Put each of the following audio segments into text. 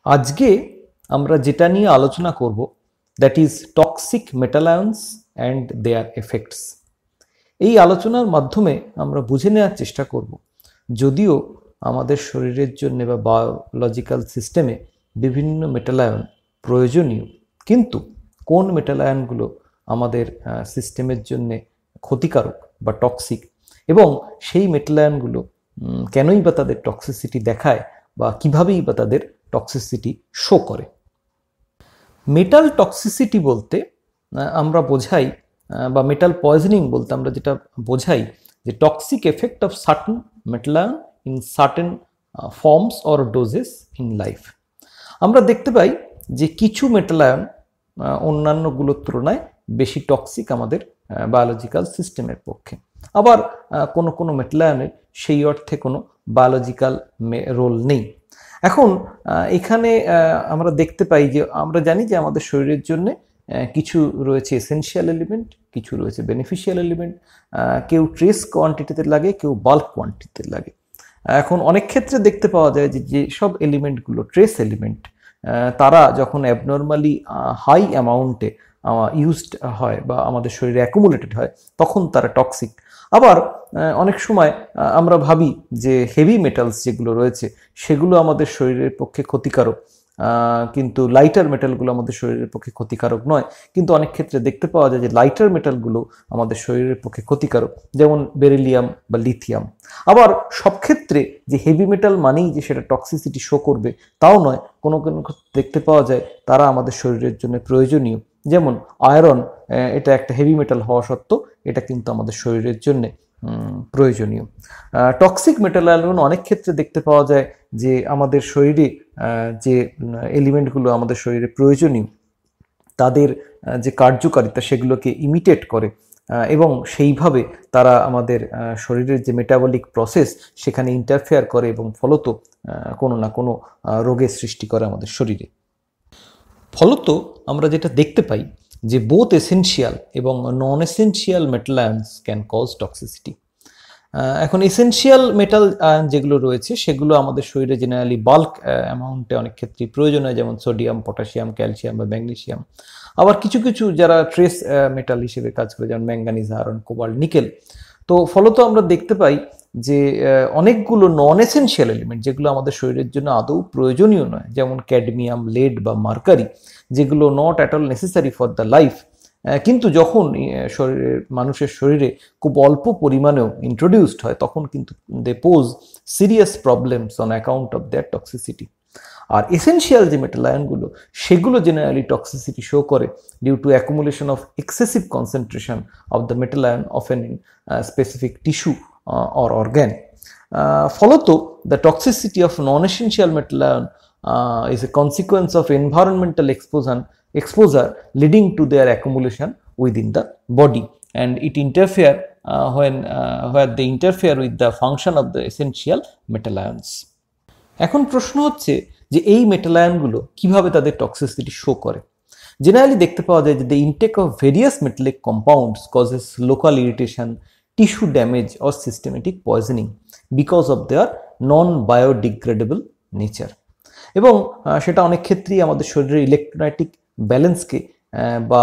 আজকে আমরা যেটা নিয়ে আলোচনা করব that is toxic metal ions and their effects. এই আলোচনার মাধ্যমে আমরা বুঝে নেওয়ার চেষ্টা করব, যদিও আমাদের শরীরের জন্য বা বায়োলজিক্যাল সিস্টেমে বিভিন্ন মেটাল আয়ন প্রয়োজনীয়, কিন্তু কোন মেটাল আয়নগুলো আমাদের সিস্টেমের জন্য ক্ষতিকারক বা টক্সিক, এবং সেই মেটাল আয়নগুলো কেনই বা তাদের টক্সিসিটি দেখায় বা কীভাবেই বা তাদের টক্সিসিটি শো করে। মেটাল টক্সিসিটি বলতে আমরা বোঝাই বা মেটাল পয়জনিং বলতে আমরা যেটা বোঝাই যে toxic effect of certain metal ion in certain forms or doses in life. আমরা দেখতে পাই যে কিছু মেটাল আয়ন অন্যান্যগুলোর তুলনায় বেশি টক্সিক আমাদের বায়োলজিক্যাল সিস্টেমের পক্ষে, আবার কোনো কোনো মেটাল আয়নের সেই অর্থে কোনো বায়োলজিক্যাল রোল নেই। এখন এখানে আমরা দেখতে পাই যে আমরা জানি যে আমাদের শরীরের জন্য কিছু রয়েছে এসেনশিয়াল এলিমেন্ট, কিছু রয়েছে বেনিফিশিয়াল এলিমেন্ট, কেউ ট্রেস কোয়ান্টিটিতে লাগে, কেউ বাল্ক কোয়ান্টিটিতে লাগে। এখন অনেক ক্ষেত্রে দেখতে পাওয়া যায় যে যেসব এলিমেন্টগুলো ট্রেস এলিমেন্ট, তারা যখন অ্যাবনর্মালি হাই অ্যামাউন্টে ইউজড হয় বা আমাদের শরীরে অ্যাকুমুলেটেড হয় তখন তারা টক্সিক। আবার অনেক সময় আমরা ভাবি যে হেভি মেটালস যেগুলো রয়েছে সেগুলো আমাদের শরীরের পক্ষে ক্ষতিকারক, কিন্তু লাইটার মেটালগুলো আমাদের শরীরের পক্ষে ক্ষতিকারক নয়। কিন্তু অনেক ক্ষেত্রে দেখতে পাওয়া যায় যে লাইটার মেটালগুলো আমাদের শরীরের পক্ষে ক্ষতিকারক, যেমন বেরিলিয়াম বা লিথিয়াম। আবার সব ক্ষেত্রে যে হেভি মেটাল মানেই যে সেটা টক্সিসিটি শো করবে তাও নয়, কোনো কোনো দেখতে পাওয়া যায় তারা আমাদের শরীরের জন্য প্রয়োজনীয়, যেমন আয়রন। এটা একটা হেভি মেটাল হওয়া সত্ত্বেও এটা কিন্তু আমাদের শরীরের জন্য প্রয়োজনীয়। টক্সিক মেটাল আয়ন অনেক ক্ষেত্রে দেখতে পাওয়া যায় যে আমাদের শরীরে যে এলিমেন্টগুলো আমাদের শরীরে প্রয়োজনীয় তাদের যে কার্যকারিতা সেগুলোকে ইমিটেট করে, এবং সেইভাবে তারা আমাদের শরীরের যে মেটাবলিক প্রসেস সেখানে ইন্টারফেয়ার করে এবং ফলত কোনো না কোনো রোগের সৃষ্টি করে আমাদের শরীরে। ফলত আমরা যেটা দেখতে পাই যে বোথ এসেনশিয়াল এবং non essential metal ions can cause toxicity. এখন এসেনশিয়াল মেটাল আয়ন যেগুলো রয়েছে সেগুলো আমাদের শরীরে জেনারেলি বাল্ক অ্যামাউন্টে অনেক ক্ষেত্রে প্রয়োজন হয়, যেমন সোডিয়াম, পটাশিয়াম, ক্যালসিয়াম বা ম্যাগনেসিয়াম। আবার কিছু কিছু যারা ট্রেস মেটাল হিসেবে কাজ করে, যেমন ম্যাঙ্গানিজ, আয়রন, কোবাল্ট, নিকেল। তো ফলত আমরা দেখতে পাই যে অনেকগুলো নন এসেনশিয়াল এলিমেন্ট যেগুলো আমাদের শরীরের জন্য আদৌ প্রয়োজনীয় নয়, যেমন ক্যাডমিয়াম, লেড বা মার্কারি, যেগুলো not at all necessary for the life, কিন্তু যখন মানুষের শরীরে খুব অল্প পরিমাণেও ইন্ট্রোডিউসড হয় তখন কিন্তু they pose serious problems on account of their toxicity. আর এসেনশিয়াল যে মেটাল আয়নগুলো সেগুলো জেনারেলি টক্সিসিটি শো করে due to accumulation of excessive concentration of the metal ion often in specific tissue or organ. ফলত the toxicity of non essential metal ion is a consequence of environmental exposure leading to their accumulation within the body, and it interfere where they interfere with the function of the essential metal ions. এখন প্রশ্ন হচ্ছে যে এই metal আয়নগুলো কিভাবে তাদের toxicity show করে। Generally দেখতে পাওয়া যায় যে the intake of various metallic compounds causes local irritation, tissue damage or systematic poisoning because of their non-biodegradable nature, এবং সেটা অনেক ক্ষেত্রেই আমাদের শরীরের ইলেকট্রোলাইটিক ব্যালেন্সকে বা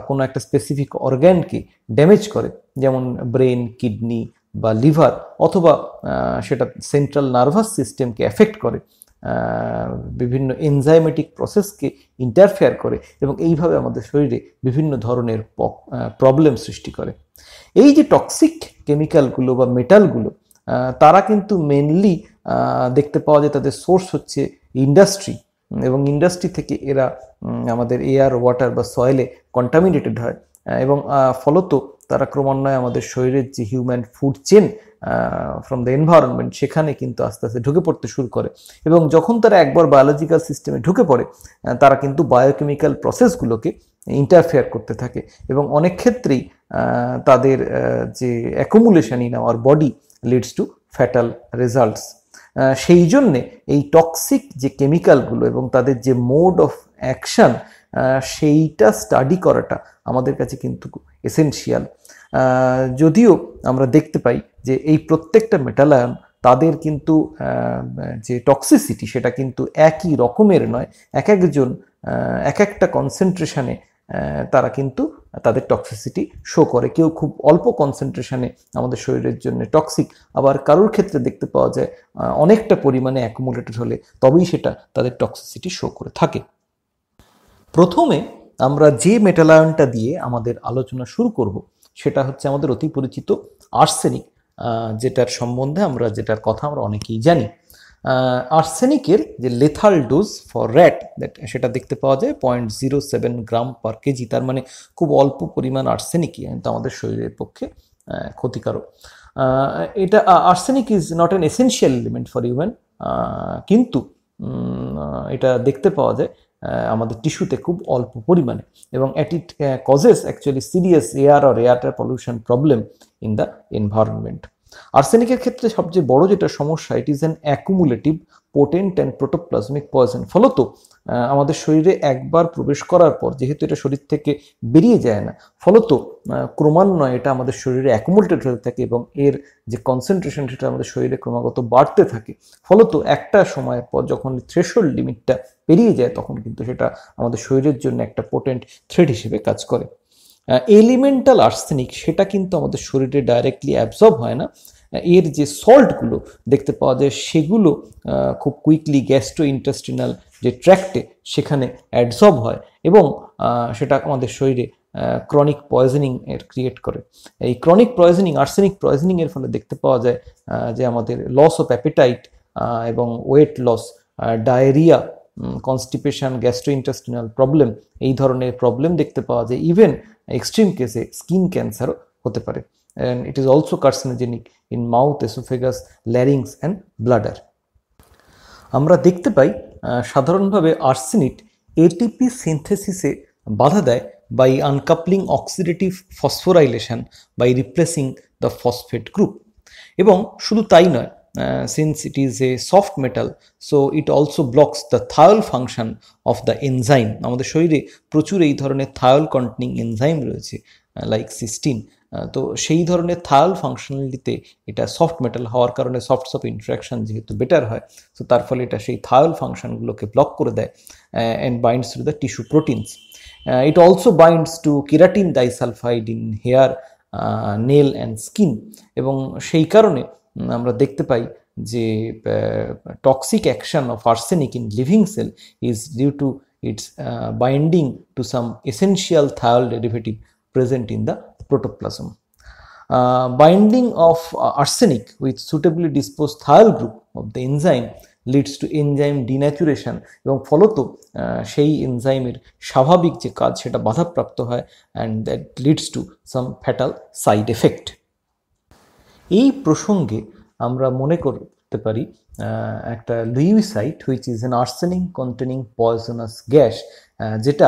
কোনো একটা স্পেসিফিক অর্গ্যানকে ড্যামেজ করে, যেমন ব্রেন, কিডনি বা লিভার, অথবা সেটা সেন্ট্রাল নার্ভাস সিস্টেমকে এফেক্ট করে, বিভিন্ন এনজাইমেটিক প্রসেসকে ইন্টারফেয়ার করে, এবং এইভাবে আমাদের শরীরে বিভিন্ন ধরনের প্রবলেম সৃষ্টি করে। এই যে টক্সিক কেমিক্যালগুলো বা মেটালগুলো, তারা কিন্তু মেনলি দেখতে পাওয়া যায় তাদের সোর্স হচ্ছে ইন্ডাস্ট্রি, এবং ইন্ডাস্ট্রি থেকে এরা আমাদের এয়ার, ওয়াটার বা সয়েলে কন্টামিনেটেড হয়, এবং ফলত তারা ক্রমান্বয়ে আমাদের শরীরের যে human food chain from the environment সেখানে কিন্তু আস্তে আস্তে ঢুকে পড়তে শুরু করে, এবং যখন তারা একবার বায়োলজিক্যাল সিস্টেমে ঢুকে পড়ে তারা কিন্তু বায়োকেমিক্যাল প্রসেসগুলোকে ইন্টারফেয়ার করতে থাকে, এবং অনেক ক্ষেত্রেই তাদের যে accumulation in our body leads to fatal results. সেই জন্যে এই টক্সিক যে কেমিক্যালগুলো এবং তাদের যে মোড অফ অ্যাকশন সেইটা স্টাডি করাটা আমাদের কাছে কিন্তু এসেনশিয়াল। যদিও আমরা দেখতে পাই যে এই প্রত্যেকটা মেটাল আয়ন তাদের কিন্তু যে টক্সিসিটি সেটা কিন্তু একই রকমের নয়, এক একজন এক একটা কনসেন্ট্রেশনে তারা কিন্তু তাদের টক্সিসিটি শো করে। কেউ খুব অল্প কনসেন্ট্রেশনে আমাদের শরীরের জন্য টক্সিক, আবার কারোর ক্ষেত্রে দেখতে পাওয়া যায় অনেকটা পরিমাণে অ্যাকুমুলেটেড হলে তবেই সেটা তাদের টক্সিসিটি শো করে থাকে। প্রথমে আমরা যে মেটাল আয়নটা দিয়ে আমাদের আলোচনা শুরু করব সেটা হচ্ছে আমাদের অতি পরিচিত আর্সেনিক, যেটার কথা আমরা অনেকেই জানি। আর্সেনিকের যে লেথাল ডোজ ফর র্যাট সেটা দেখতে পাওয়া যায় 0.07 গ্রাম পার কেজি, তার মানে খুব অল্প পরিমাণ আর্সেনিকই কিন্তু আমাদের শরীরের পক্ষে ক্ষতিকারক। এটা arsenic is not an essential element for human, কিন্তু এটা দেখতে পাওয়া যায় আমাদের টিস্যুতে খুব অল্প পরিমাণে, এবং it causes actually serious air or air pollution problem in the environment. আর্সেনিকের ক্ষেত্রে সবচেয়ে বড় যেটা সমস্যা, it is an accumulative potent and protoplasmic poison. ফলত আমাদের শরীরে একবার প্রবেশ করার পর যেহেতু এটা শরীর থেকে বেরিয়ে যায় না, ফলত ক্রমান্বয়ে এটা আমাদের শরীরে অ্যাকুমুলেটেড হতে থাকে এবং এর যে কনসেন্ট্রেশন সেটা আমাদের শরীরে ক্রমাগত বাড়তে থাকে। ফলত একটা সময়ের পর যখন থ্রেশহোল্ড লিমিটটা পেরিয়ে যায় তখন কিন্তু সেটা আমাদের শরীরের জন্য একটা পোটেন্ট থ্রেট হিসেবে কাজ করে। এলিমেন্টাল আর্সেনিক সেটা কিন্তু আমাদের শরীরে ডাইরেক্টলি অ্যাবজর্ব হয় না, এর যে সল্টগুলো দেখতে পাওয়া যায় সেগুলো খুব কুইকলি গ্যাস্ট্রো ইন্টেস্টিনাল যে ট্র্যাক্টে সেখানে অ্যাবজর্ব হয় এবং সেটা আমাদের শরীরে ক্রনিক পয়জনিং এর ক্রিয়েট করে। এই ক্রনিক পয়জনিং, আর্সেনিক পয়জনিং এর ফলে দেখতে পাওয়া যায় যে আমাদের লস অফ অ্যাপিটাইট এবং weight loss, diarrhoea, constipation, gastrointestinal problem, এই ধরনের প্রবলেম দেখতে পাওয়া যায়। ইভেন এক্সট্রিম কেসে স্কিন ক্যান্সারও হতে পারে। and it is also carcinogenic in mouth, esophagus, larynx and bladder. আমরা দেখতে পাই সাধারণভাবে আর্সেনিক এটিপি সিনথেসিসে বাধা দেয় by uncoupling oxidative phosphorylation by replacing the phosphate group, এবং শুধু তাই নয়, since it is a soft metal so it also blocks the thiol function of the enzyme. আমাদের শরীরে প্রচুর এই ধরনের thiol containing enzyme রয়েছে লাইক সিস্টিন, তো সেই ধরনের থায়াল ফাংশনালিটিতে এটা সফট মেটাল হওয়ার কারণে সফট ইন্টারাকশন যেহেতু বেটার হয়, তো তার ফলে এটা সেই থায়াল ফাংশনগুলোকে ব্লক করে দেয় and binds to the tissue proteins. It also binds to keratin disulfide in hair, nail and skin, এবং সেই কারণে আমরা দেখতে পাই যে toxic action of arsenic in living cell is due to its binding to some essential thiol derivative present in the protoplasm. Binding of arsenic with suitably disposed thiol group of the enzyme leads to enzyme denaturation, এবং ফলত সেই এনজাইমের স্বাভাবিক যে কাজ সেটা বাধাপ্রাপ্ত হয় and that leads to some fatal side effect. এই প্রসঙ্গে আমরা মনে করতে পারি একটা লুইসাইট which is an arsenic containing poisonous gas, যেটা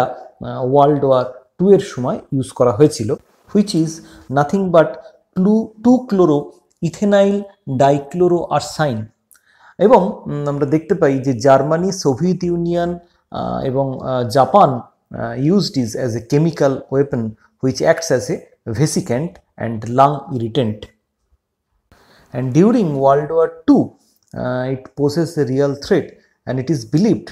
ওয়ার্ল্ড ওয়ার 2 এর সময় ইউজ করা হয়েছিল, which is nothing but 2-chloroethynyl dichloroarsine, এবং আমরা দেখতে পাই যে জার্মানি, সোভিয়েত ইউনিয়ন এবং Japan used it as a chemical weapon which acts as a vesicant and lung irritant, and during World War II it poses a real threat and it is believed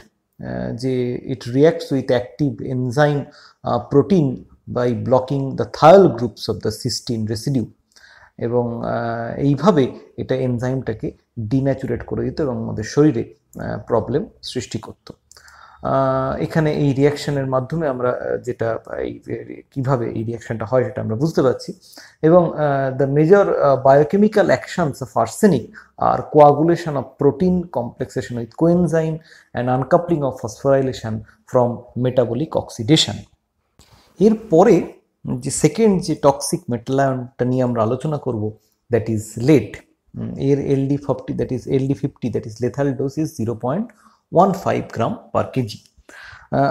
যে it reacts with active enzyme protein by blocking the thiol groups of the cysteine residue, এবং এইভাবে এটা এনজাইমটাকে ডিন্যাচুরেট করে দিত এবং আমাদের শরীরে problem সৃষ্টি করত। এখানে এই রিয়াকশনের মাধ্যমে আমরা যেটা কিভাবে এই রিয়াকশনটা হয় সেটা আমরা বুঝতে পারছি, এবং the major biochemical actions of arsenic are coagulation of protein complexation with coenzyme and uncoupling of phosphorylation from metabolic oxidation. এরপরে যে সেকেন্ড যে টক্সিক মেটাল আয়নটা নিয়ে আমরা আলোচনা করব, দ্যাট ইজ লেড। এর LD50 that is lethal dose is 0.15 gram per kg.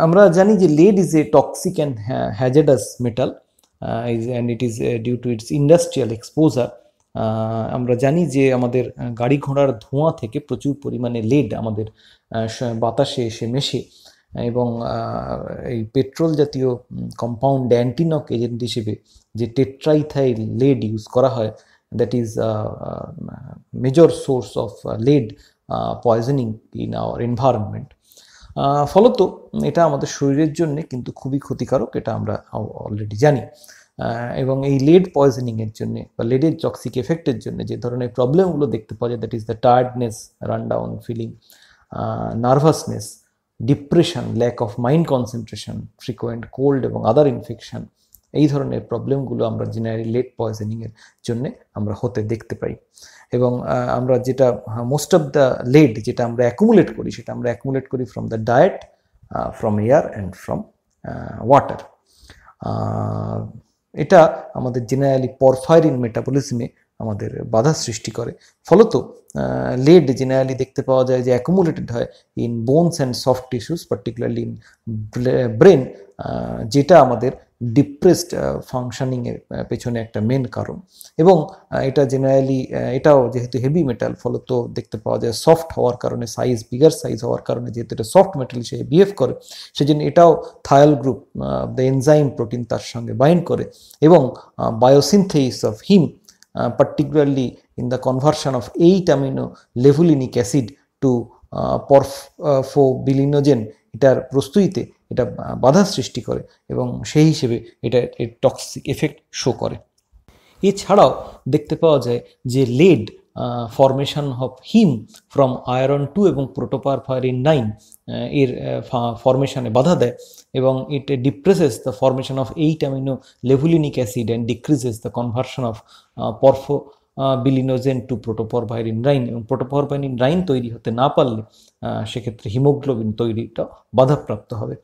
আমরা জানি যে lead is a toxic and hazardous metal and it is due to its industrial exposure. আমরা জানি যে আমাদের গাড়ি ঘোড়ার ধোঁয়া থেকে প্রচুর পরিমাণে lead আমাদের বাতাসে এসে মেশে, এবং এই পেট্রোল জাতীয় কম্পাউন্ড অ্যান্টিনক এজেন্ট হিসেবে যে টেট্রাইথাইল lead ইউজ করা হয় that is major source of lead poisoning in our environment. ফলত এটা আমাদের শরীরের জন্য কিন্তু খুবই ক্ষতিকারক, এটা আমরা অলরেডি জানি। এবং এই লেড পয়জনিং এর জন্য বা লেডের টক্সিক এফেক্টের জন্য যে ধরনের প্রবলেমগুলো দেখতে পাওয়া যায়, that is the tiredness, run down feeling, nervousness, depression, lack of mind concentration, frequent cold এবং আদার ইনফেকশন, এই ধরনের প্রবলেমগুলো আমরা জেনারেলি লেড পয়জনিংয়ের জন্য আমরা হতে দেখতে পাই। এবং আমরা যেটা মোস্ট অফ দ্য লেড যেটা আমরা অ্যাকুমুলেট করি, সেটা আমরা অ্যাকুমুলেট করি from the diet, from air and from water. এটা আমাদের জেনারেলি পরফাইরিন মেটাবলিজমে আমাদের বাধা সৃষ্টি করে। ফলত লেড জেনারেলি দেখতে পাওয়া যায় যে অ্যাকুমুলেটেড হয় in bones and soft tissues, particularly in brain, যেটা আমাদের ডিপ্রেসড ফাংশনিংয়ের পেছনে একটা মেন কারণ। এবং এটা জেনারেলি এটাও যেহেতু হেভি মেটাল, ফলত দেখতে পাওয়া যায় সফট হওয়ার কারণে, বিগার সাইজ হওয়ার কারণে, যেহেতু এটা সফট মেটাল হিসেবে বিহেভ করে, সেজন্য এটাও থায়াল গ্রুপ, দ্য এনজাইম প্রোটিন তার সঙ্গে বাইন্ড করে এবং biosynthesis of him, particularly in the conversion of 8 amino levulinic acid to porphobilinogen, এটার প্রস্তুতিতে এটা বাধা সৃষ্টি করে এবং সেই হিসেবে এটা টক্সিক এফেক্ট শো করে। এছাড়াও দেখতে পাওয়া যায় যে lead formation of heme from iron 2 এবং প্রোটোপারফাইরিন 9 এর ফরমেশনে বাধা দেয় এবং it depresses the formation of 8 amino levulinic acid and decreases the conversion of porphobilinogen to protoporphyrin 9, এবং প্রোটোপরফাইরিন 9 তৈরি হতে না পারলে সেক্ষেত্রে হিমোগ্লোবিন তৈরিটা বাধাপ্রাপ্ত হবে।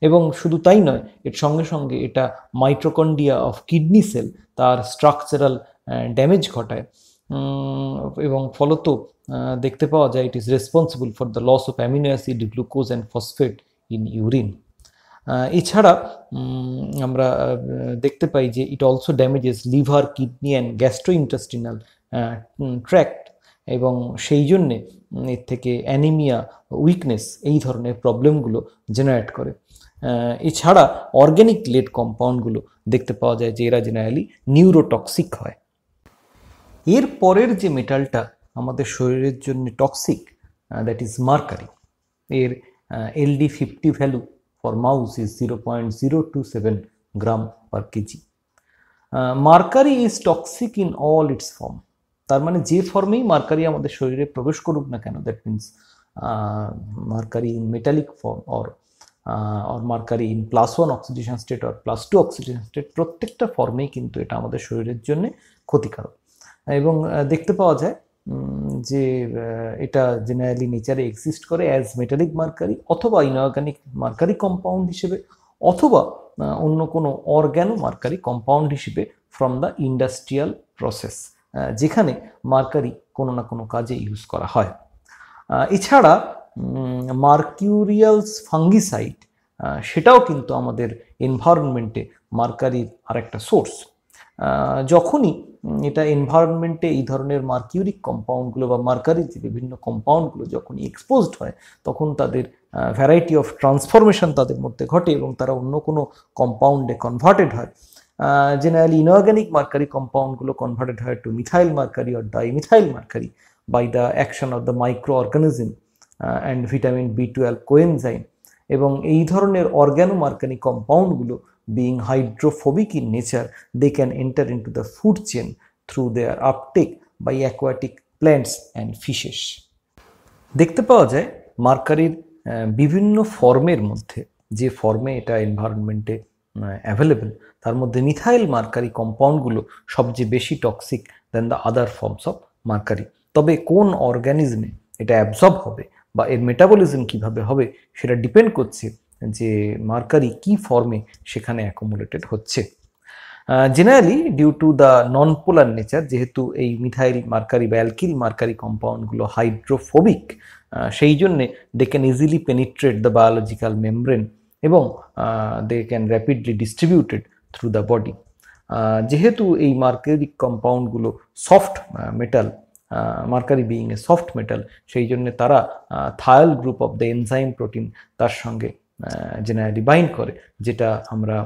এবং শুধু তাই নয়, এর সঙ্গে সঙ্গে এটা মাইটোকন্ড্রিয়া অফ কিডনি সেল তার স্ট্রাকচারাল ড্যামেজ ঘটায় এবং ফলত দেখতে পাওয়া যায় it is responsible for the loss of amino acid, glucose and phosphate in urine. এছাড়া আমরা দেখতে পাই যে it also damages liver, kidney and gastrointestinal tract এবং সেই জন্যে এর থেকে অ্যানিমিয়া, উইকনেস, এই ধরনের প্রবলেমগুলো জেনারেট করে। এছাড়া অর্গ্যানিক লেড কম্পাউন্ডগুলো দেখতে পাওয়া যায় যে এরা জেনারেলি নিউরোটক্সিক হয়। এর পরের যে মেটালটা আমাদের শরীরের জন্য টক্সিক, দ্যাট ইজ মার্কারি। এর LD50 value for mouse is 0.027 gram per kg. Mercury is toxic in all its form. তার মানে যে ফর্মেই মার্কারি আমাদের শরীরে প্রবেশ করুক না কেন, that means mercury in metallic form or mercury in +1 oxidation state or +2 oxidation state, প্রত্যেকটা ফর্মেই কিন্তু এটা আমাদের শরীরের জন্য ক্ষতিকারক। এবং দেখতে পাওয়া যায় যে এটা জেনারেলি নেচারে এক্সিস্ট করে অ্যাজ মেটালিক মার্কারি অথবা ইনঅর্গানিক মার্কারি কম্পাউন্ড হিসেবে অথবা অন্য কোনো অর্গ্যানো মার্কারি কম্পাউন্ড হিসেবে ফ্রম দ্য ইন্ডাস্ট্রিয়াল প্রসেস, যেখানে মার্কারি কোনো না কোনো কাজে ইউজ করা হয়। এছাড়া মার্কিউরিয়ালস ফাঙ্গিসাইড, সেটাও কিন্তু আমাদের এনভায়রনমেন্টে মার্কারির আরেকটা সোর্স। যখনই এটা এনভায়রনমেন্টে এই ধরনের মার্কিউরিক কম্পাউন্ডগুলো বা মার্কারির যে বিভিন্ন কম্পাউন্ডগুলো যখনই এক্সপোজড হয়, তখন তাদের ভ্যারাইটি অফ ট্রান্সফরমেশন তাদের মধ্যে ঘটে এবং তারা অন্য কোনো কম্পাউন্ডে কনভার্টেড হয়। জেনারেলি ইনঅর্গানিক মার্কারি কম্পাউন্ডগুলো কনভার্টেড হয় to methyl mercury or dimethyl mercury by the action of the micro organism and vitamin B12 coenzyme. এবং এই ধরনের অর্গ্যানো মার্কারি কম্পাউন্ডগুলো being hydrophobic in nature, they can enter into the food chain through their uptake by aquatic plants and fishes. দেখতে পাওয়া যায় মার্কারির বিভিন্ন ফর্মের মধ্যে, যে ফর্মে এটা এনভায়রনমেন্টে অ্যাভেলেবল, তার মধ্যে মিথাইল মার্কারি কম্পাউন্ডগুলো সবচেয়ে বেশি toxic than the other forms of mercury. তবে কোন অর্গানিজমে এটা অ্যাবজর্ব হবে বা এর মেটাবলিজম কিভাবে হবে সেটা ডিপেন্ড করছে যে মার্কারি কি ফর্মে সেখানে অ্যাকুমুলেটেড হচ্ছে। Generally due to the non polar nature, যেহেতু এই মিথাইল মার্কারি বা অ্যালকিল মার্কারি কম্পাউন্ডগুলো হাইড্রোফোবিক, সেই জন্যে they can easily penetrate the biological membrane এবং they can rapidly distributed through the body. যেহেতু এই মার্কারি কম্পাউন্ডগুলো soft metal, mercury being a soft metal, সেই জন্য তারা thiol group of the enzyme protein তার সঙ্গে জেনারেলি বাইন্ড করে, যেটা আমরা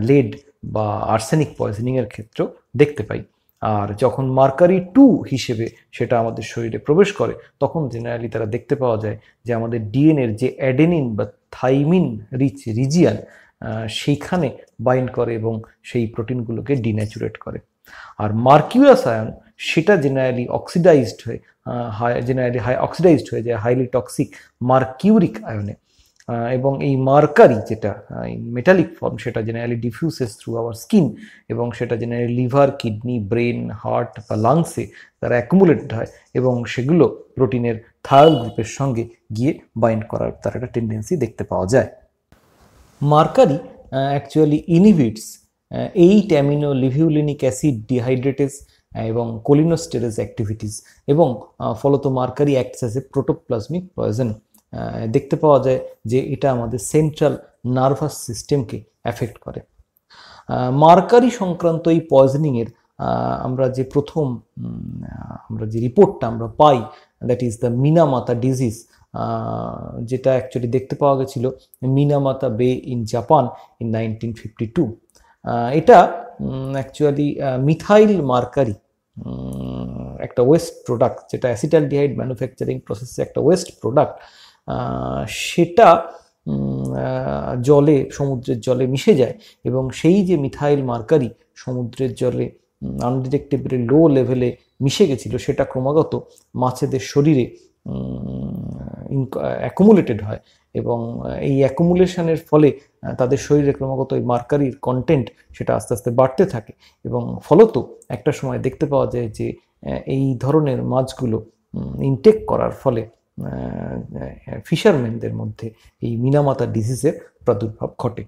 লেড বা আর্সেনিক পয়জনিংয়ের ক্ষেত্রেও দেখতে পাই। আর যখন মার্কারি 2 হিসেবে সেটা আমাদের শরীরে প্রবেশ করে তখন জেনারেলি তারা দেখতে পাওয়া যায় যে আমাদের ডিএনএর যে অ্যাডেনিন বা থাইমিন রিচ রিজিয়ান সেইখানে বাইন্ড করে এবং সেই প্রোটিনগুলোকে ডিন্যাচুরেট করে। আর মার্কিউরাস আয়ন সেটা জেনারেলি অক্সিডাইজড হয়ে অক্সিডাইজড হয়ে যায় হাইলি টক্সিক মার্কিউরিক আয়নে, এবং এই মার্কারি যেটা মেটালিক ফর্ম সেটা জেনারেলি ডিফিউসেস থ্রু আওয়ার স্কিন এবং সেটা generally liver, kidney, brain, heart বা লাংসে তারা অ্যাকুমুলেটেড হয় এবং সেগুলো প্রোটিনের থায়াল গ্রুপের সঙ্গে গিয়ে বাইন্ড করার তার একটা টেন্ডেন্সি দেখতে পাওয়া যায়। Mercury actually inhibits 8 amino levulinic acid dehydratase এবং কোলিনোস্টেরেজ অ্যাক্টিভিটিস এবং ফলত mercury acts as a protoplasmic poison. দেখতে পাওয়া যায় যে এটা আমাদের সেন্ট্রাল নার্ভাস সিস্টেমকে অ্যাফেক্ট করে। মার্কারি সংক্রান্ত এই পয়জনিংয়ের আমরা যে প্রথম আমরা যে রিপোর্টটা আমরা পাই, দ্যাট ইজ দ্য মিনামাতা ডিজিজ, যেটা অ্যাকচুয়ালি দেখতে পাওয়া গেছিল মিনামাতা বে ইন জাপান ইন 1952। এটা অ্যাকচুয়ালি মিথাইল মার্কারি একটা ওয়েস্ট প্রোডাক্ট, যেটা অ্যাসিটালডিহাইড ম্যানুফ্যাকচারিং প্রসেসে একটা ওয়েস্ট প্রোডাক্ট, সেটা সমুদ্রের জলে মিশে যায় এবং সেই যে মিথাইল মার্কারি সমুদ্রের জলে আনডিটেক্টেবলি লো লেভেলে মিশে গেছিল সেটা ক্রমাগত মাছেদের শরীরে অ্যাকুমুলেটেড হয় এবং এই অ্যাকুমুলেশনের ফলে তাদের শরীরে ক্রমাগত এই মার্কারির কন্টেন্ট সেটা আস্তে আস্তে বাড়তে থাকে এবং ফলত একটা সময় দেখতে পাওয়া যায় যে এই ধরনের মাছগুলো ইনটেক করার ফলে ফিশারম্যানদের মধ্যে এই মিনামাতা ডিজিজের প্রাদুর্ভাব ঘটে।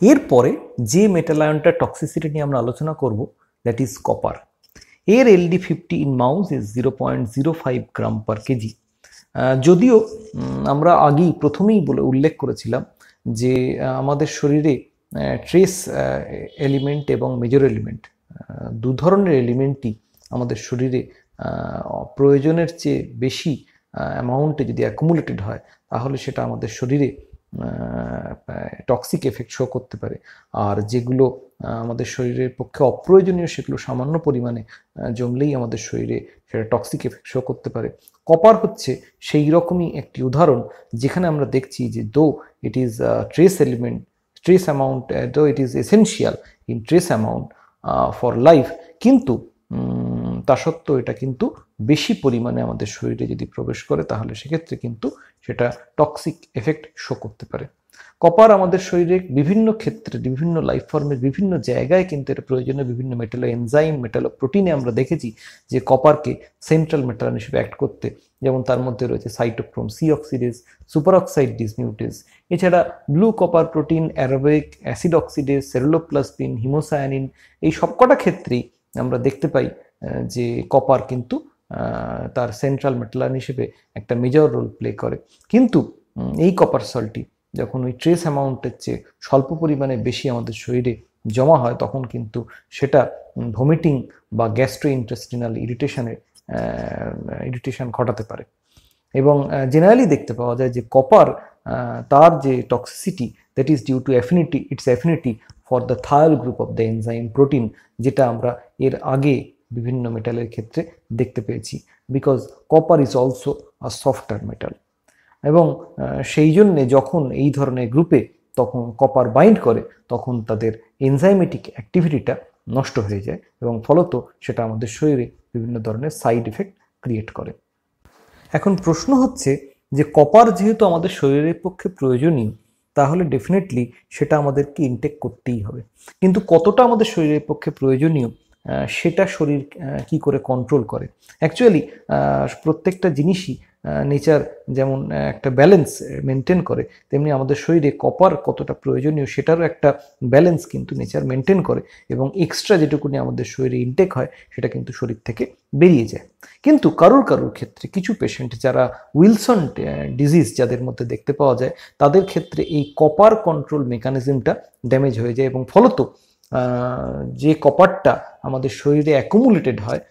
এরপরে যে মেটাল আয়নটা টক্সিসিটি নিয়ে আমরা আলোচনা করব, দ্যাট ইজ কপার। এর LD50 in mouse is 0.05 gram per KG. যদিও আমরা আগেই প্রথমেই উল্লেখ করেছিলাম যে আমাদের শরীরে ট্রেস এলিমেন্ট এবং মেজর এলিমেন্ট দু ধরনের এলিমেন্টই আমাদের শরীরে প্রয়োজনের চেয়ে বেশি অ্যামাউন্টে যদি অ্যাকুমুলেটেড হয় তাহলে সেটা আমাদের শরীরে টক্সিক এফেক্ট শো করতে পারে, আর যেগুলো আমাদের শরীরের পক্ষে অপ্রয়োজনীয় সেগুলো সামান্য পরিমাণে জমলেই আমাদের শরীরে সেটা টক্সিক এফেক্ট শো করতে পারে। কপার হচ্ছে সেই রকমই একটি উদাহরণ যেখানে আমরা দেখছি যে দো ইট ইজ ট্রেস অ্যামাউন্ট, দো it is essential in trace amount for life, কিন্তু তা সত্ত্বেও এটা কিন্তু বেশি পরিমাণে আমাদের শরীরে যদি প্রবেশ করে তাহলে সেক্ষেত্রে কিন্তু সেটা টক্সিক এফেক্ট শো করতে পারে। কপার আমাদের শরীরে বিভিন্ন ক্ষেত্রে বিভিন্ন লাইফ ফর্মের বিভিন্ন জায়গায় কিন্তু এটা প্রয়োজনীয় বিভিন্ন মেটালো এনজাইম, মেটালো প্রোটিনে আমরা দেখেছি যে কপারকে সেন্ট্রাল মেটাল হিসেবে অ্যাক্ট করতে, যেমন তার মধ্যে রয়েছে cytochrome C oxidase, superoxide dismutase, এছাড়া blue copper protein, aerobic acid oxidase, ceruloplasmin, hemocyanin, এই সবকটা ক্ষেত্রেই আমরা দেখতে পাই যে কপার কিন্তু তার সেন্ট্রাল মেটাল হিসেবে একটা মেজর রোল প্লে করে। কিন্তু এই কপার সল্টটি যখন ওই ট্রেস অ্যামাউন্টের চেয়ে স্বল্প পরিমাণে বেশি আমাদের শরীরে জমা হয় তখন কিন্তু সেটা ভমিটিং বা গ্যাস্ট্রো ইন্টেস্টিনাল ইরিটেশন ঘটাতে পারে। এবং জেনারেলি দেখতে পাওয়া যায় যে কপার তার যে toxicity, that is due to its affinity for the thiol group of the enzyme protein, যেটা আমরা এর আগে বিভিন্ন মেটালের ক্ষেত্রে দেখতে পেয়েছি, because copper is also a software metal. এবং সেই জন্যে যখন এই ধরনের গ্রুপে তখন কপার বাইন্ড করে তখন তাদের এনজাইমেটিক অ্যাক্টিভিটিটা নষ্ট হয়ে যায় এবং ফলত সেটা আমাদের শরীরে বিভিন্ন ধরনের সাইড এফেক্ট ক্রিয়েট করে। এখন প্রশ্ন হচ্ছে যে কপার যেহেতু আমাদের শরীরের পক্ষে প্রয়োজনীয় তাহলে ডেফিনেটলি সেটা আমাদেরকে ইনটেক করতেই হবে, কিন্তু কতটা আমাদের শরীরের পক্ষে প্রয়োজনীয় সেটা শরীর কি করে কন্ট্রোল করে। অ্যাকচুয়ালি প্রত্যেকটা জিনিসই নেচার যেমন একটা ব্যালেন্স মেনটেন করে, তেমনি আমাদের শরীরে কপার কতটা প্রয়োজনীয় সেটারও একটা ব্যালেন্স কিন্তু নেচার মেনটেন করে এবং এক্সট্রা যেটুকুনি আমাদের শরীরে ইনটেক হয় সেটা কিন্তু শরীর থেকে বেরিয়ে যায়। কিন্তু কারোর ক্ষেত্রে কিছু পেশেন্ট যারা উইলসন ডিজিজ যাদের মধ্যে দেখতে পাওয়া যায় তাদের ক্ষেত্রে এই কপার কন্ট্রোল মেকানিজমটা ড্যামেজ হয়ে যায় এবং ফলত যে কপারটা আমাদের শরীরে অ্যাকুমুলেটেড হয়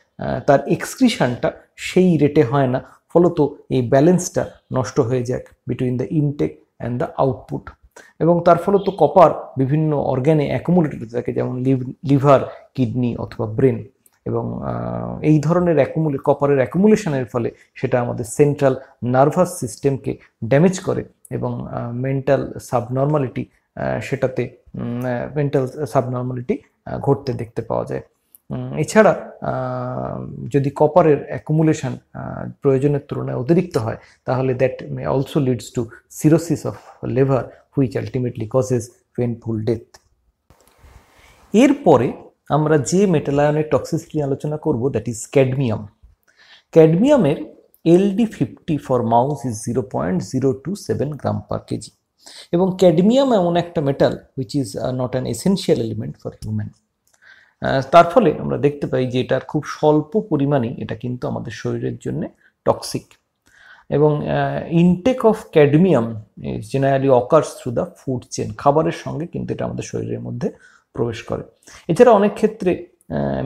তার এক্সক্রিশনটা সেই রেটে হয় না, ফলত এই ব্যালেন্সটা নষ্ট হয়ে যায় between the intact and the output. এবং তার ফলত কপার বিভিন্ন অর্গ্যানে অ্যাকুমুলেটেড হতে থাকে, যেমন লিভার, কিডনি অথবা ব্রেন। এবং এই ধরনের কপারের অ্যাকুমুলেশনের ফলে সেটা আমাদের সেন্ট্রাল নার্ভাস সিস্টেমকে ড্যামেজ করে এবং মেন্টাল সাবনর্মালিটি ঘটতে দেখতে পাওয়া যায়। এছাড়া যদি কপারের অ্যাকুমুলেশন প্রয়োজনের তুলনায় অতিরিক্ত হয় তাহলে that may also leads to cirrhosis of liver which ultimately causes painful death. এরপরে আমরা যে মেটাল আয়নের টক্সিসিটি আলোচনা করব দ্যাট ইজ ক্যাডমিয়াম। ক্যাডমিয়ামের LD50 for mouse is 0.027 gram per KG এবং ক্যাডমিয়াম এমন একটা metal which is not an essential element for human. তার ফলে আমরা দেখতে পাই যে এটার খুব স্বল্প পরিমাণেই এটা কিন্তু আমাদের শরীরের জন্য টক্সিক। এবং intake of cadmium generally occurs through the food chain, খাবারের সঙ্গে কিন্তু এটা আমাদের শরীরের মধ্যে প্রবেশ করে। এছাড়া অনেক ক্ষেত্রে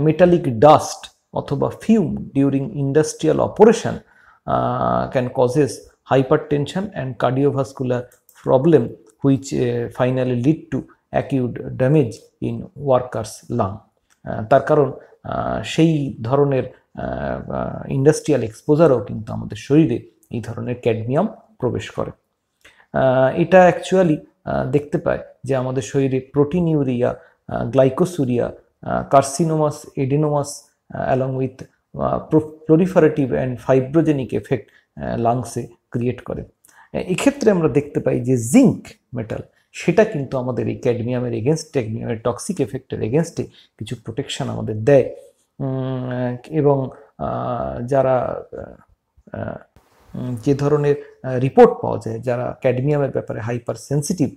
মেটালিক ডাস্ট অথবা fume during industrial operation can causes hypertension and cardiovascular problem which finally lead to acute damage in workers lung. তার কারণ সেই ধরনের ইন্ডাস্ট্রিয়াল এক্সপোজারও কিন্তু আমাদের শরীরে এই ধরনের ক্যাডমিয়াম প্রবেশ করে। এটা অ্যাকচুয়ালি দেখতে পায় যে আমাদের শরীরে proteinuria, glycosuria, carcinomas, adenomas along with proliferative and fibrogenic effect লাংসে ক্রিয়েট করে। এক্ষেত্রে আমরা দেখতে পাই যে জিঙ্ক মেটাল সেটা কিন্তু আমাদের এই ক্যাডমিয়ামের ক্যাডমিয়ামের টক্সিক এফেক্টের এগেনস্টে কিছু প্রোটেকশন আমাদের দেয়। এবং যারা যে ধরনের রিপোর্ট পাওয়া যায় যারা ক্যাডমিয়ামের ব্যাপারে হাইপার সেন্সিটিভ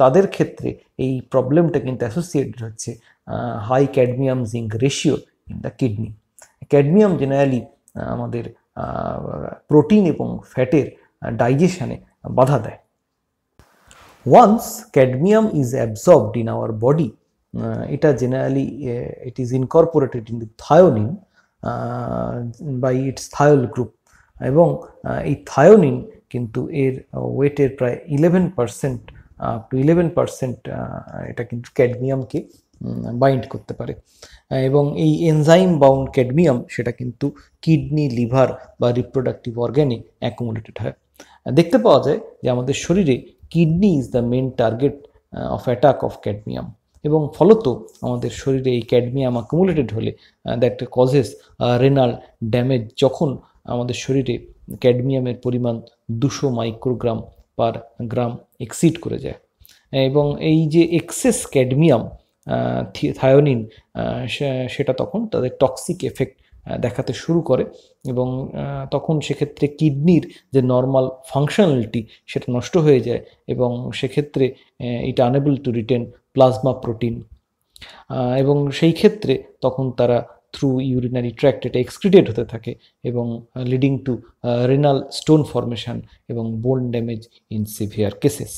তাদের ক্ষেত্রে এই প্রবলেমটা কিন্তু অ্যাসোসিয়েটেড হচ্ছে high cadmium zinc ratio in the kidney. Cadmium generally আমাদের প্রোটিন এবং ফ্যাটের ডাইজেশনে বাধা দেয়। Once cadmium is absorbed in our body, এটা generally it is incorporated in the thionein by its thiol group এবং এই থায়োনিন কিন্তু এর ওয়েটের প্রায় 11% আপ টু 11% এটা কিন্তু ক্যাডমিয়ামকে বাইন্ড করতে পারে এবং এই এনজাইম বাউন্ড ক্যাডমিয়াম সেটা কিন্তু কিডনি, লিভার বা রিপ্রোডাক্টিভ অর্গ্যানে অ্যাকুমুলেটেড হয়। দেখতে পাওয়া যায় যে আমাদের শরীরে kidney is the main target of attack of cadmium এবং ফলত আমাদের শরীরে এই ক্যাডমিয়াম অ্যাকুমুলেটেড হলে দ্যাট কজেস রেনাল ড্যামেজ। যখন আমাদের শরীরে ক্যাডমিয়ামের পরিমাণ 200 মাইক্রোগ্রাম পার গ্রাম এক্সিড করে যায় এবং এই যে এক্সেস ক্যাডমিয়াম থায়োনিন সেটা তখন তাদের টক্সিক এফেক্ট দেখাতে শুরু করে এবং তখন সেক্ষেত্রে কিডনির যে নর্মাল ফাংশনালিটি সেটা নষ্ট হয়ে যায় এবং সেক্ষেত্রে এটা unable to retain plasma protein এবং সেই ক্ষেত্রে তখন তারা থ্রু ইউরিনারি ট্র্যাক্ট এটা এক্সক্রিটেড হতে থাকে এবং leading to renal stone formation এবং bone damage in severe cases.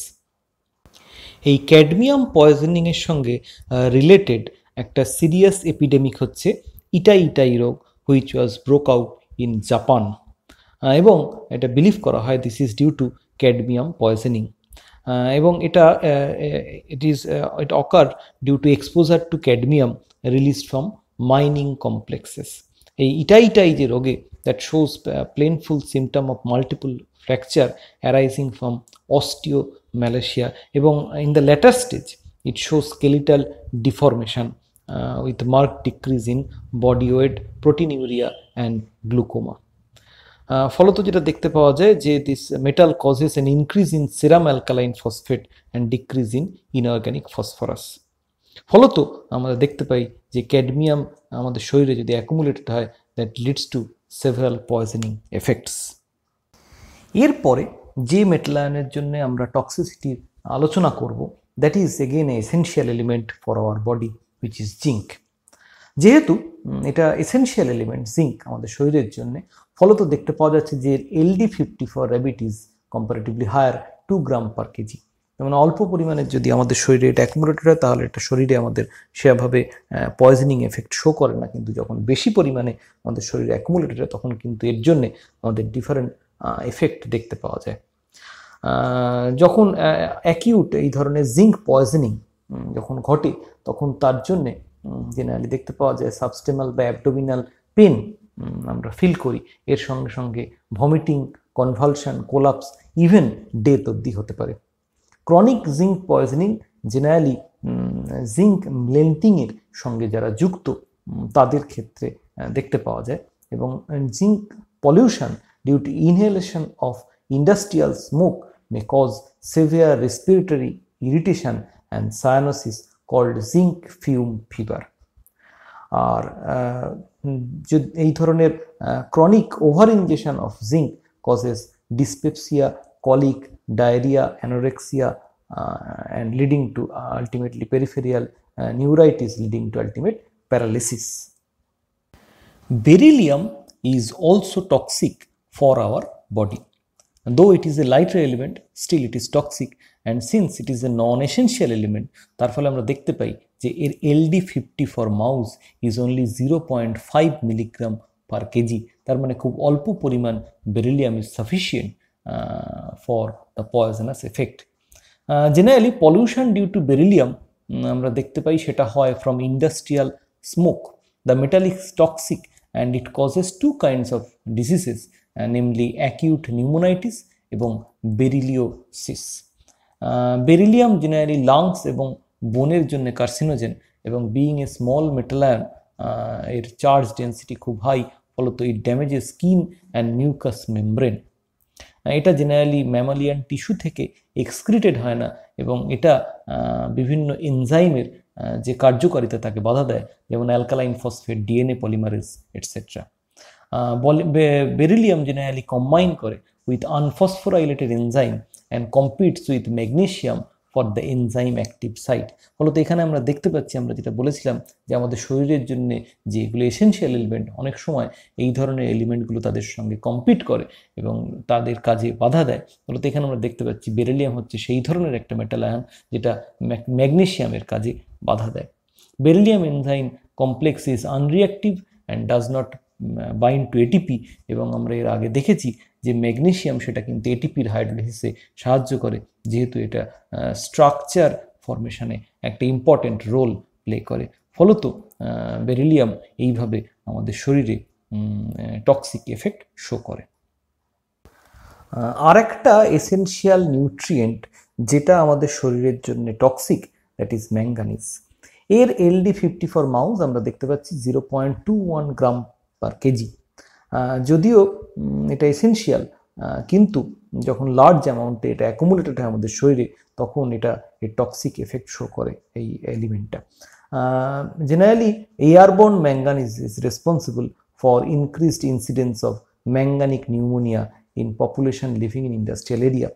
এই ক্যাডমিয়াম পয়জনিংয়ের সঙ্গে রিলেটেড একটা সিরিয়াস এপিডেমিক হচ্ছে ইটাই রোগ which was broke out in Japan এবং এটা বিলিভ করা হয় this is due to cadmium poisoning এবং it occurred due to exposure to cadmium released from mining complexes. এই ইটাই যে রোগে that shows painful symptom of multiple fracture arising from osteomalacia এবং in the later stage it shows skeletal deformation with marked decrease in body weight, proteinuria and glaucoma. ফলত যেটা দেখতে পাওয়া যায় যে this metal causes an increase in serum alkaline phosphate and decrease in inorganic phosphorus. ফলত আমরা দেখতে পাই যে ক্যাডমিয়াম আমাদের শরীরে যদি অ্যাকুমুলেটেড হয় that leads to several poisoning effects. এরপরে যে মেটাল আয়নের জন্য আমরা টক্সিসিটির আলোচনা করব that is again A essential element for our body which is zinc. যেহেতু এটা এসেনশিয়াল এলিমেন্ট জিঙ্ক আমাদের শরীরের জন্য, ফলত দেখতে পাওয়া যাচ্ছে যে LD50 for rabbit is comparatively higher 2 gram per KG. যেমন অল্প পরিমাণে যদি আমাদের শরীরে এটা অ্যাকুমুলেটেড হয় তাহলে এটা শরীরে আমাদের সেভাবে পয়জনিং এফেক্ট শো করে না, কিন্তু যখন বেশি পরিমাণে আমাদের শরীরে অ্যাকুমুলেটেড হয় তখন কিন্তু এর জন্যে আমাদের ডিফারেন্ট এফেক্ট দেখতে পাওয়া যায়। যখন অ্যাকিউট এই ধরনের জিঙ্ক পয়জনিং যখন ঘটে তখন তার জন্যে জেনারেলি দেখতে পাওয়া যায় সাবস্টেমাল বা অ্যাবডোমিনাল পেন আমরা ফিল করি, এর সঙ্গে সঙ্গে vomiting, convulsion, collapse, even death অবধি হতে পারে। Chronic zinc poisoning generally zinc লেন্থিংয়ের সঙ্গে যারা যুক্ত তাদের ক্ষেত্রে দেখতে পাওয়া যায়, এবং zinc pollution due to inhalation of industrial smoke may cause severe respiratory irritation and cyanosis called zinc fume fever. আর এই ধরনের chronic over injection of zinc causes dyspepsia, colic, diarrhea, anorexia and leading to ultimately peripheral neuritis leading to ultimate paralysis. Beryllium is also toxic for our body. Though it is a lighter element, still it is toxic, and since it is a non-essential element, তার ফলে আমরা দেখতে পাই যে এর LD50 for mouse is only 0.5 milligram per kg. তার মানে খুব অল্প পরিমাণ beryllium is sufficient for the poisonous effect. Generally pollution due to beryllium আমরা দেখতে পাই সেটা হয় from industrial smoke. The metal is toxic and it causes two kinds of diseases, namely acute pneumonitis এবং বেরিলিওসিস। বেরিলিয়াম জেনারেলি লাংস এবং বোনের জন্য carcinogen, এবং being a small metal ion এর চার্জ ডেন্সিটি খুব হাই, ফলত it damages skin and mucous membrane. এটা generally mammalian tissue থেকে এক্সক্রিটেড হয় না, এবং এটা বিভিন্ন এনজাইমের যে কার্যকারিতা তাকে বাধা দেয়, যেমন alkaline phosphate, DNA polymerase etcetera. Beryllium generally combine করে with unphosphorylated enzyme and competes with magnesium for the enzyme active site. ফলত এখানে আমরা দেখতে পাচ্ছি, আমরা যেটা বলেছিলাম যে আমাদের শরীরের জন্য যেগুলো এসেনশিয়াল এলিমেন্ট, অনেক সময় এই ধরনের এলিমেন্টগুলো তাদের সঙ্গে কম্পিট করে এবং তাদের কাজে বাধা দেয়। ফলত এখানে আমরা দেখতে পাচ্ছি বেরিলিয়াম হচ্ছে সেই ধরনের একটা মেটাল আয়ন যেটা ম্যাগনেশিয়ামের কাজে বাধা দেয়। Beryllium enzyme complex is unreactive and does not bind to ATP, এবং আমরা এর আগে দেখেছি যে ম্যাগনেশিয়াম সেটা কিন্তু এটিপির হাইড্রোলাইসিসে সাহায্য করে, যেহেতু এটা স্ট্রাকচার ফরমেশনে একটা ইম্পর্টেন্ট রোল প্লে করে। ফলত বেরিলিয়াম এইভাবে আমাদের শরীরে টক্সিক এফেক্ট শো করে। আর একটা এসেনশিয়াল নিউট্রিয়েন্ট যেটা আমাদের শরীরের জন্য টক্সিক, দ্যাট ইজ ম্যাঙ্গানিজ। এর LD50 ফর মাউস আমরা দেখতে পাচ্ছি 0.21 গ্রাম পার কেজি। যদিও এটা এসেনশিয়াল, কিন্তু যখন লার্জ অ্যামাউন্টে এটা অ্যাকুমুলেটেড হয় আমাদের শরীরে, তখন এটা এর টক্সিক এফেক্ট শো করে এই এলিমেন্টটা। Generally airborne manganese is responsible for increased incidence of manganic pneumonia in population living in industrial area.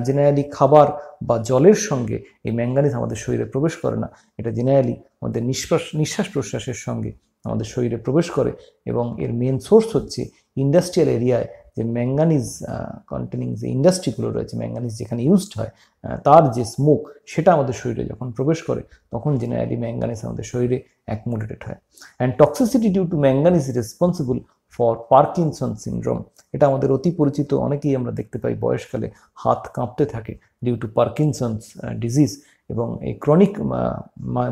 Generally খাবার বা জলের সঙ্গে এই ম্যাঙ্গানিজ আমাদের শরীরে প্রবেশ করে না, এটা জেনারেলি আমাদের নিঃশ্বাস প্রশ্বাসের সঙ্গে আমাদের শরীরে প্রবেশ করে, এবং এর মেন সোর্স হচ্ছে ইন্ডাস্ট্রিয়াল এরিয়ায় যে ম্যাঙ্গানিজ কন্টেনিং যে ইন্ডাস্ট্রিগুলো রয়েছে, ম্যাঙ্গানিজ যেখানে ইউজড হয়, তার যে স্মোক সেটা আমাদের শরীরে যখন প্রবেশ করে তখন জেনারেলি ম্যাঙ্গানিজ আমাদের শরীরে অ্যাকুমুলেটেড হয়। And toxicity due to manganese is responsible for Parkinson syndrome. এটা আমাদের অতি পরিচিত, অনেকেই আমরা দেখতে পাই বয়সকালে হাত কাঁপতে থাকে ডিউ টু পার্কিনসনস ডিজিজ, এবং এই chronic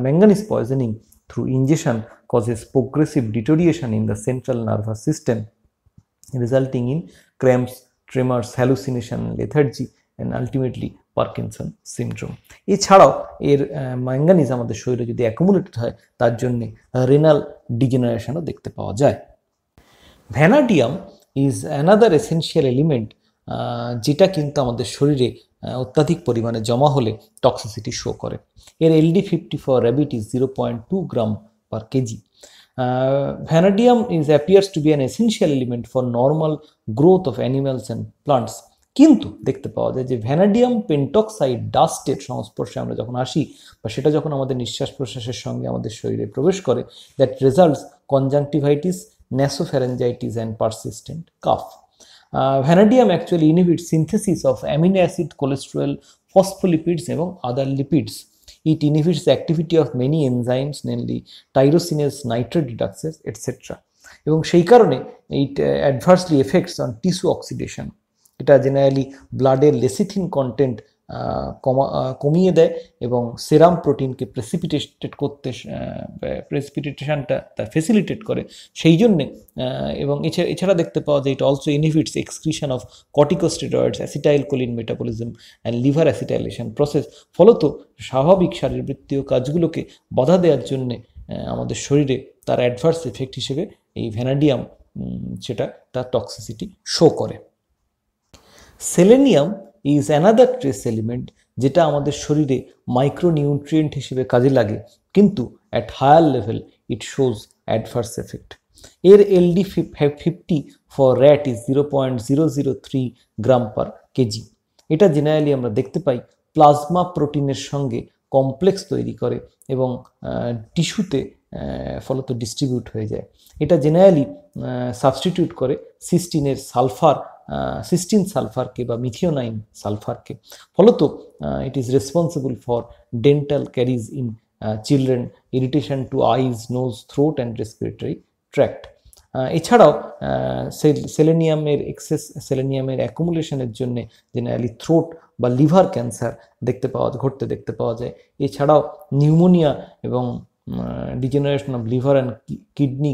manganese poisoning through ingestion causes progressive deterioration in the central nervous system, resulting in cramps, tremors, hallucination, lethargy and ultimately Parkinson syndrome. এছাড়াও এর ম্যাঙ্গানিজ আমাদের শরীরে যদি অ্যাকুমুলেটেড হয় তার জন্য রেনাল ডিজেনারেশনও দেখতে পাওয়া যায়। Vanadium is another essential element, যেটা কিন্তু আমাদের শরীরে অত্যাধিক পরিমাণে জমা হলে টক্সিসিটি শো করে। এর LD50 for rabbit is 0.2 gram per KG. Vanadium appears to be an essential element for normal growth of animals and plants, কিন্তু দেখতে পাওয়া যায় যে ভ্যানাডিয়াম পেন্টক্সাইড ডাস্টের সংস্পর্শে আমরা যখন আসি, বা সেটা যখন আমাদের নিঃশ্বাস প্রশ্বাসের সঙ্গে আমাদের শরীরে প্রবেশ করে, that results conjunctivitis, nasopharyngitis and persistent cough. Vanadium actually inhibits synthesis of amino acid, cholesterol, phospholipids এবং other lipids. It inhibits the activity of many enzymes, namely tyrosinase, nitrate reductase, etc. এবং সেই কারণে it adversely affects on tissue oxidation এটা generally ব্লাডের lecithin content কমিয়ে দেয় এবং সেরাম প্রোটিনকে প্রেসিপিটেশনটা facilitate করে সেই জন্যে। এবং এছাড়া দেখতে পাওয়া যায় it also inhibits excretion of corticosteroids, acetylcholine metabolism and liver acetylation process. ফলত স্বাভাবিক শারীরবৃত্তীয় কাজগুলোকে বাধা দেওয়ার জন্যে আমাদের শরীরে তার অ্যাডভার্স এফেক্ট হিসেবে এই ভ্যানাডিয়াম সেটা তার টক্সিসিটি শো করে। Selenium is another trace element যেটা আমাদের শরীরে মাইক্রোনিউট্রিয়েন্ট হিসেবে কাজে লাগে, কিন্তু at higher level it shows adverse effect. এর LD50 for rat is 0.003 gram per KG. এটা জেনারেলি আমরা দেখতে পাই প্লাজমা প্রোটিনের সঙ্গে কমপ্লেক্স তৈরি করে এবং টিস্যুতে ফলত ডিস্ট্রিবিউট হয়ে যায়। এটা জেনারেলি সাবস্টিটিউট করে সিস্টিন সালফারকে বা মিথিওনাইন সালফারকে। ফলত ইট is responsible for dental caries in children, irritation two eyes, nose, throat and respiratory tract. এছাড়াও সেলেনিয়ামের অ্যাকুমুলেশনের জন্য জেনারেলি থ্রোট বা লিভার ক্যান্সার ঘটতে দেখতে পাওয়া যায়। এছাড়াও নিউমোনিয়া এবং degeneration of liver and kidney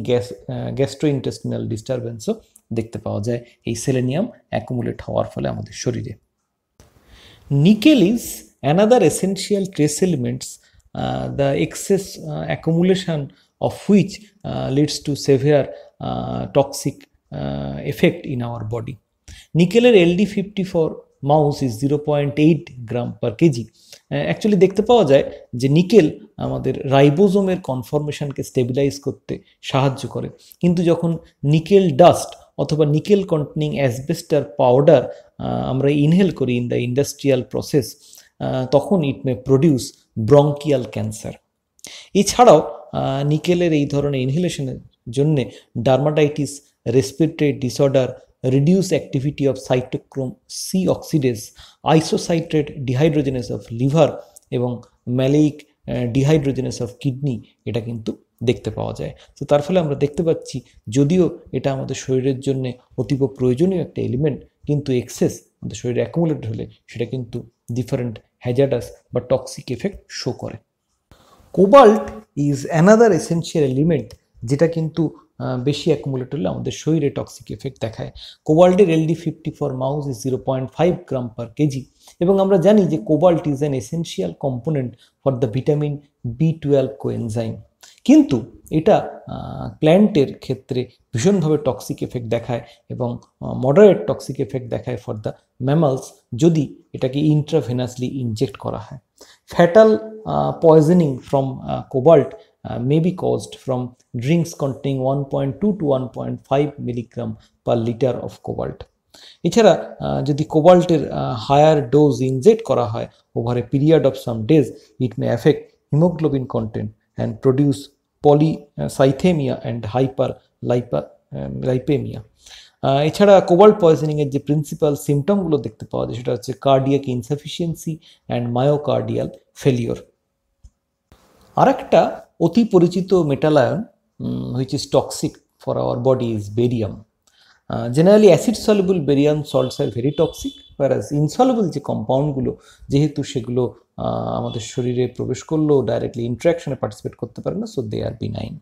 gastrointestinal ডিস্টারবেন্সও দেখতে পাওয়া যায় এই সেলেনিয়াম অ্যাকুমুলেট হওয়ার ফলে আমাদের শরীরে। Nickel is another essential trace elements the excess accumulation of which leads to severe toxic effect in our body. নিকেলের LD50 for mouse is 0.8 gram per KG. Actually দেখতে পাওয়া যায় যে নিকেল আমাদের রাইবোজোমের কনফরমেশনকে স্টেবিলাইজ করতে সাহায্য করে, কিন্তু যখন নিকেল ডাস্ট অথবা নিকেল কন্টেনিং অ্যাসবেস্টার পাউডার আমরা ইনহেল করি ইন দ্য ইন্ডাস্ট্রিয়াল প্রসেস, তখন ইট মে প্রডিউস ব্রঙ্কিয়াল ক্যান্সার। এছাড়াও নিকেলের এই ধরনের ইনহেলেশনের জন্যে dermatitis, respiratory disorder, reduce activity of cytochrome C oxidase, isocitrate dehydrogenase of liver এবং maleic dehydrogenase of kidney এটা কিন্তু দেখতে পাওয়া যায়। তো তার ফলে আমরা দেখতে পাচ্ছি যদিও এটা আমাদের শরীরের জন্য অতীব প্রয়োজনীয় একটা এলিমেন্ট, কিন্তু এক্সেস আমাদের শরীরে অ্যাকুমুলেট হলে সেটা কিন্তু ডিফারেন্ট হ্যাজার্ডাস বা টক্সিক এফেক্ট শো করে। Cobalt is another essential element যেটা কিন্তু বেশি অ্যাকুমুলেট হলে আমাদের শরীরে টক্সিক এফেক্ট দেখায়। কোবাল্টের LD50 for mouse is 0.5 gram per KG এবং আমরা জানি যে cobalt is an essential component for the vitamin B12 coenzyme, কিন্তু এটা প্ল্যান্টের ক্ষেত্রে ভীষণভাবে টক্সিক এফেক্ট দেখায় এবং মডারেট টক্সিক এফেক্ট দেখায় ফর দ্য ম্যামালস যদি এটাকে ইন্ট্রাভেনাসলি ইনজেক্ট করা হয়। Fatal poisoning from cobalt may be caused from drinks containing 1.2 to 1.5 milligram per liter of cobalt. এছাড়া যদি কোবাল্টের হায়ার ডোজ ইনজেক্ট করা হয় over a period of some days, it may affect haemoglobin content and produce polycythaemia and hyperlipaemia. এছাড়া cobalt পয়জনিংয়ের যে principal সিমটমগুলো দেখতে পাওয়া যায় সেটা হচ্ছে cardiac insufficiency and myocardial failure. আর একটা অতি পরিচিত metal ion which is toxic for our body is barium. Generally acid soluble barium salts are very toxic, whereas insoluble যে কম্পাউন্ডগুলো যেহেতু সেগুলো আমাদের শরীরে প্রবেশ করলেও ডাইরেক্টলি ইন্টারাকশনে পার্টিসিপেট করতে পারে না, so they are benign.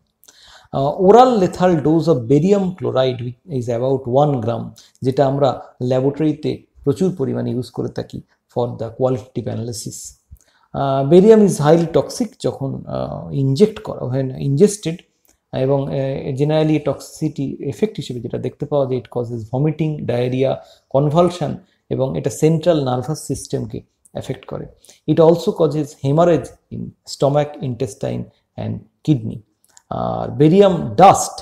Oral lethal dose of barium chloride is about 1 gram, যেটা আমরা ল্যাবরেটরিতে প্রচুর পরিমাণে ইউজ করে থাকি for the qualitative analysis. Barium is highly toxic যখন ইনজেক্ট করা হয় না ইনজেস্টেড, এবং জেনারেলি টক্সিসিটি এফেক্ট হিসেবে যেটা দেখতে পাওয়া যায় it causes vomiting, diarrhoea, convulsion এবং এটা সেন্ট্রাল নার্ভাস সিস্টেমকে এফেক্ট করে। It also causes haemorrhage in stomach, intestine and kidney. আর barium dust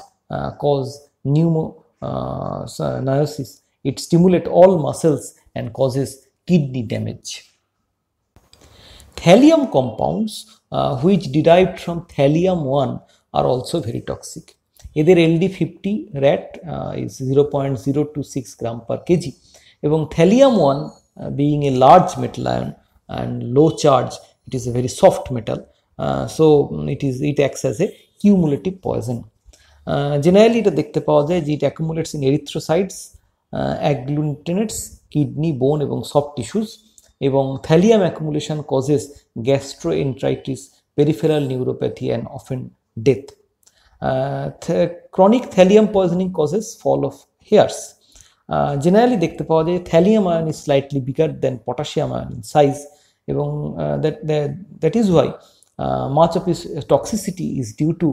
cause pneumoniasis. It stimulates all muscles and causes kidney damage. Thallium compounds which derived from thallium-1 are also very toxic. এদের LD50 rat is 0.026 gram per kg এবং thallium-1 being a large metal ion and low charge, it is a very soft metal, so it acts as a cumulative poison. Generally এটা দেখতে পাওয়া যায় যে it accumulates in erythrocytes, agglutinates, kidney, bone এবং soft tissues, এবং thallium accumulation causes gastroenteritis, peripheral neuropathy and often death. Chronic thallium poisoning causes fall of hairs. জেনারেলি দেখতে পাওয়া যায় thallium ion is slightly bigger than potassium ion in size, এবং that is why much of its toxicity is due to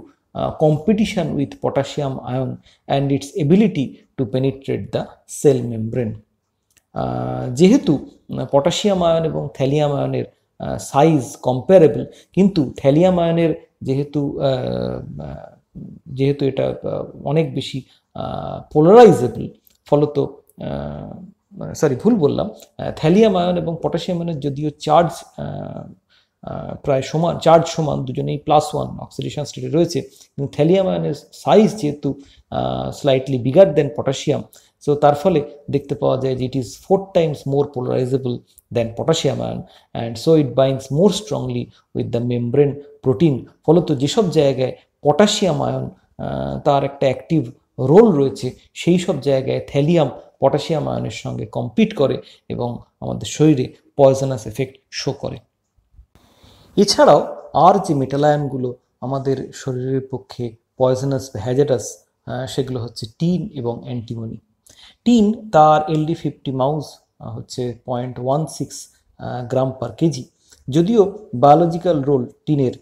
competition with potassium ion and its ability to penetrate the cell membrane. যেহেতু potassium ion এবং thallium আয়নের size comparable, কিন্তু thallium আয়নের যেহেতু এটা অনেক বেশি পোলারাইজেবল, ফলত ভুল বললাম, থ্যালিয়াম আয়ন এবং পটাশিয়াম আয়নের যদিও প্রায় সমান, চার্জ সমান, দুজনেই +1 অক্সিডেশন স্টেটে রয়েছে, কিন্তু থ্যালিয়াম আয়নের সাইজ যেহেতু slightly bigger than potassium, so তার ফলে দেখতে পাওয়া যায় যে it is 4 times more polarizable than potassium ion, and so it binds more strongly with the membrane protein. ফলত যেসব জায়গায় পটাশিয়াম আয়ন তার একটা অ্যাক্টিভ রোল রয়েছে, সেই সব জায়গায় থ্যালিয়াম পটাশিয়াম আয়নের সঙ্গে কম্পিট করে এবং আমাদের শরীরে পয়জনাস এফেক্ট শো করে। এছাড়াও আর যে মেটাল আয়নগুলো আমাদের শরীরের পক্ষে পয়জনাস বা হ্যাজার্ডাস, সেগুলো হচ্ছে টিন এবং অ্যান্টিমনি। টিন তার LD50 মাউস হচ্ছে 0.16 গ্রাম পার কেজি। যদিও বায়োলজিক্যাল রোল টিনের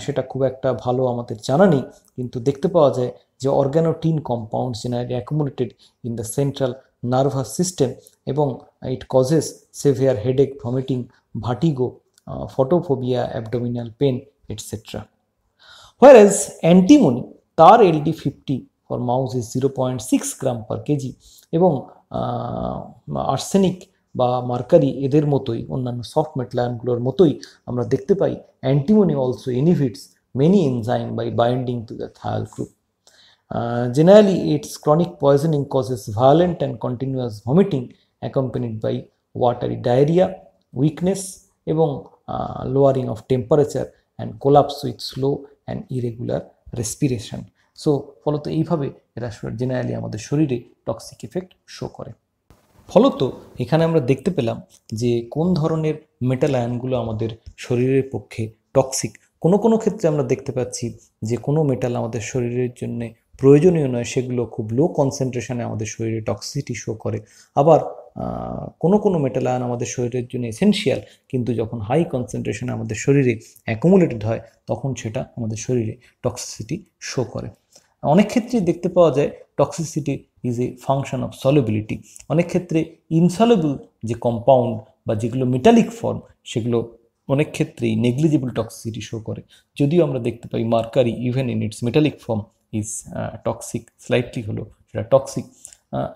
সেটা খুব একটা ভালো আমাদের জানা নেই, কিন্তু দেখতে পাওয়া যায় যে organotin compounds generally accumulated in the central nervous system, এবং it causes severe headache, vomiting, vertigo, photophobia, abdominal pain, etc. Whereas antimony, তার LD50 for mouse is 0.6 gram per KG, এবং আর্সেনিক বা মার্কারি এদের মতোই, অন্যান্য সফট মেটাল আয়নগুলোর মতোই আমরা দেখতে পাই antimony also inhibits many enzyme by binding to the thiol group. Generally, its chronic poisoning causes violent and continuous vomiting accompanied by watery diarrhea, weakness, এবং lowering of temperature and collapse with slow and irregular respiration. So ফলত এইভাবে এরা generally আমাদের শরীরে toxic effect show করে। ফলত এখানে আমরা দেখতে পেলাম যে কোন ধরনের মেটাল আয়নগুলো আমাদের শরীরের পক্ষে টক্সিক। কোনো ক্ষেত্রে আমরা দেখতে পাচ্ছি যে কোনো মেটাল আমাদের শরীরের জন্য প্রয়োজনীয় নয়, সেগুলো খুব লো কনসেন্ট্রেশনে আমাদের শরীরে টক্সিসিটি শো করে। আবার কোনো মেটাল আয়ন আমাদের শরীরের জন্য এসেনশিয়াল, কিন্তু যখন হাই কনসেন্ট্রেশনে আমাদের শরীরে অ্যাকুমুলেটেড হয় তখন সেটা আমাদের শরীরে টক্সিসিটি শো করে। অনেক ক্ষেত্রে দেখতে পাওয়া যায় toxicity is a function of solubility. অনেক ক্ষেত্রে ইনসলিবল যে কম্পাউন্ড বা যেগুলো মেটালিক ফর্ম, সেগুলো অনেক ক্ষেত্রেই নেগলিজিবল টক্সিসিটি শো করে। যদিও আমরা দেখতে পাই mercury even in its metallic form is toxic, slightly হলো সেটা টক্সিক।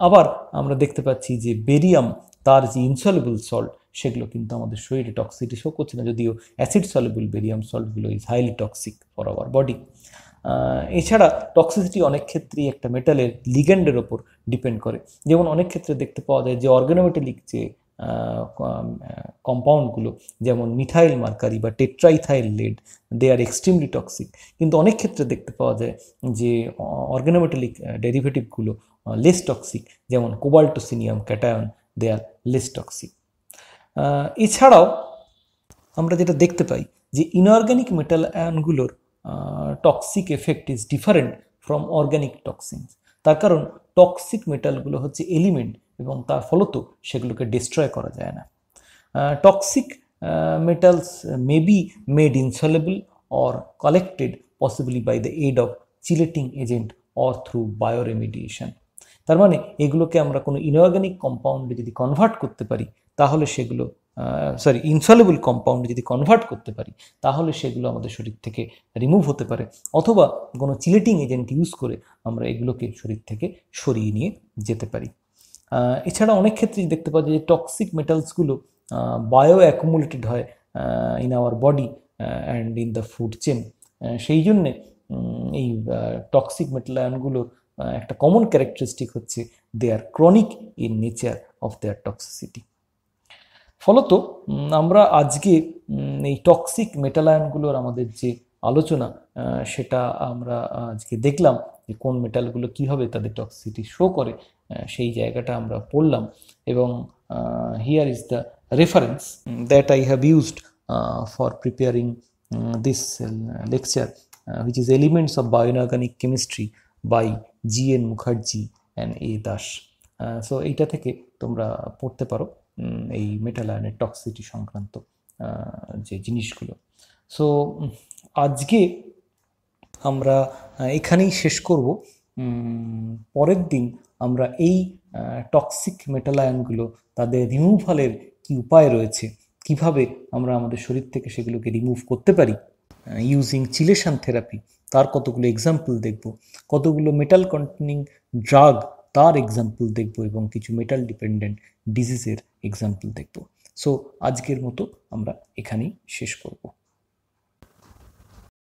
আবার আমরা দেখতে পাচ্ছি যে বেরিয়াম তার যে ইনসলিবল সল্ট, সেগুলো কিন্তু আমাদের শরীরে টক্সিসিটি শো করছে না, যদিও অ্যাসিড সলিবল বেরিয়াম সল্টগুলো is highly toxic for our body. এছাড়া টক্সিসিটি অনেক ক্ষেত্রেই একটা মেটালের লিগ্যান্ডের ওপর ডিপেন্ড করে। যেমন অনেক ক্ষেত্রে দেখতে পাওয়া যায় যে অর্গানোমেটালিক যে কম্পাউন্ডগুলো, যেমন মিথাইল মার্কারি বা tetraethyl lead, they are extremely toxic. কিন্তু অনেক ক্ষেত্রে দেখতে পাওয়া যায় যে অর্গানোমেটালিক ডেরিভেটিভগুলো লেস টক্সিক, যেমন cobaltocenium cation, they are less toxic. এছাড়াও আমরা যেটা দেখতে পাই যে ইনঅর্গানিক মেটাল আয়নগুলোর toxic effect is different from organic toxins. তার কারণ টক্সিক মেটালগুলো হচ্ছে এলিমেন্ট, এবং তার ফলত সেগুলোকে ডিস্ট্রয় করা যায় না। Toxic metals may be made insoluble or collected possibly by the aid of chelating agent or through bioremediation. তার মানে এগুলোকে আমরা কোনো ইনঅর্গানিক কম্পাউন্ডে যদি কনভার্ট করতে পারি তাহলে সেগুলো ইনসলিবল কম্পাউন্ডে যদি কনভার্ট করতে পারি তাহলে সেগুলো আমাদের শরীর থেকে রিমুভ হতে পারে, অথবা কোনো চিলেটিং এজেন্ট ইউজ করে আমরা এগুলোকে শরীর থেকে সরিয়ে নিয়ে যেতে পারি। এছাড়া অনেক ক্ষেত্রেই দেখতে পাওয়া যায় যে টক্সিক মেটালসগুলো বায়ো অ্যাকুমুলেটেড হয় in our body and in the food chain. সেই জন্যে এই টক্সিক মেটাল আয়নগুলোর একটা কমন ক্যারেক্টারিস্টিক হচ্ছে they are chronic in nature of their toxicity. ফলত আমরা আজকে এই টক্সিক মেটাল আয়নগুলোর আমাদের যে আলোচনা সেটা আমরা আজকে দেখলাম যে কোন মেটালগুলো কীভাবে তাদের টক্সিসিটি শো করে, সেই জায়গাটা আমরা পড়লাম এবং here is the reference that I have used for preparing this lecture, which is Elements of Bioinorganic Chemistry by G.N. Mukherjee and A. Das. So এইটা থেকে তোমরা পড়তে পারো এই মেটাল আয়নের টক্সিটি সংক্রান্ত যে জিনিসগুলো। সো আজকে আমরা এখানেই শেষ করব। পরের দিন আমরা এই টক্সিক মেটাল আয়নগুলো তাদের রিমুভালের কি উপায় রয়েছে, কিভাবে আমরা আমাদের শরীর থেকে সেগুলোকে রিমুভ করতে পারি ইউজিং চিলেশন থেরাপি, তার কতগুলো এক্সাম্পল দেখব, কতগুলো মেটাল কন্টেনিং ড্রাগ তার এক্সাম্পল দেখব এবং কিছু মেটাল ডিপেন্ডেন্ট ডিজিজের এক্সাম্পল দেখব। সো আজকের মতো আমরা এখানেই শেষ করব।